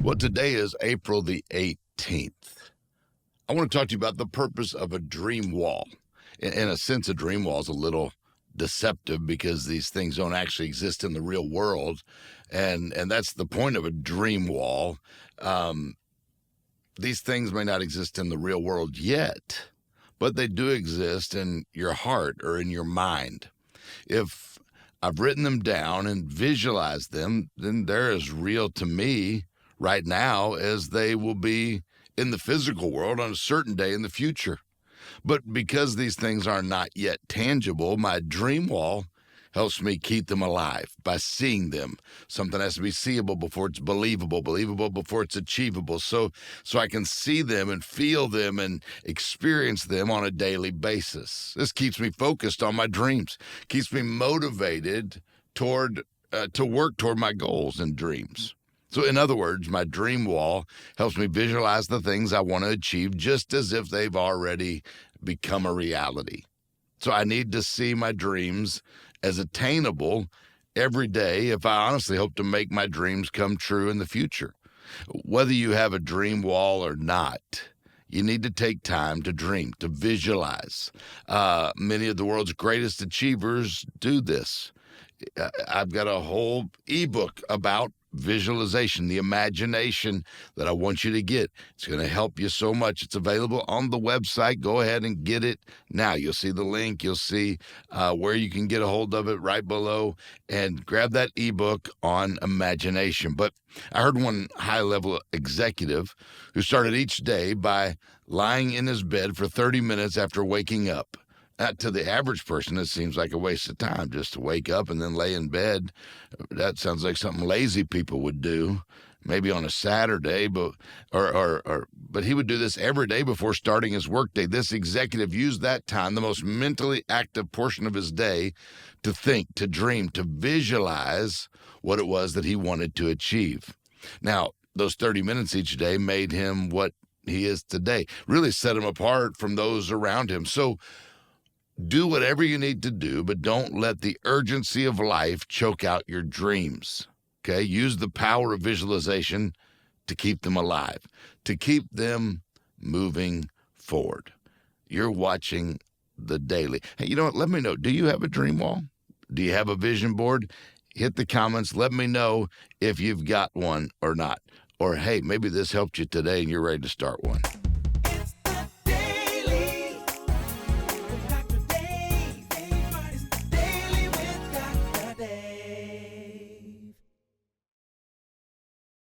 Well, today is April the 18th. I want to talk to you about the purpose of a dream wall. In a sense, a dream wall is a little deceptive because these things don't actually exist in the real world. And that's the point of a dream wall. These things may not exist in the real world yet, but they do exist in your heart or in your mind. If I've written them down and visualized them, then they're as real to me right now as they will be in the physical world on a certain day in the future. But because these things are not yet tangible, my dream wall helps me keep them alive by seeing them. Something has to be seeable before it's believable before it's achievable. So I can see them and feel them and experience them on a daily basis. This keeps me focused on my dreams, keeps me motivated to work toward my goals and dreams. So in other words, my dream wall helps me visualize the things I want to achieve just as if they've already become a reality. So I need to see my dreams as attainable every day if I honestly hope to make my dreams come true in the future. Whether you have a dream wall or not, you need to take time to dream, to visualize. Many of the world's greatest achievers do this. I've got a whole ebook about visualization, the imagination that I want you to get. It's going to help you so much. It's available on the website. Go ahead and get it now. You'll see the link. You'll see where you can get a hold of it right below, and grab that ebook on imagination. But I heard one high-level executive who started each day by lying in his bed for 30 minutes after waking up. To the average person, it seems like a waste of time just to wake up and then lay in bed. That sounds like something lazy people would do, maybe on a Saturday, but he would do this every day before starting his workday. This executive used that time, the most mentally active portion of his day, to think, to dream, to visualize what it was that he wanted to achieve. Now, those 30 minutes each day made him what he is today, really set him apart from those around him. So do whatever you need to do, but don't let the urgency of life choke out your dreams, okay? Use the power of visualization to keep them alive, to keep them moving forward. You're watching The Daily. Hey, you know what? Let me know. Do you have a dream wall? Do you have a vision board? Hit the comments. Let me know if you've got one or not. Or, hey, maybe this helped you today and you're ready to start one.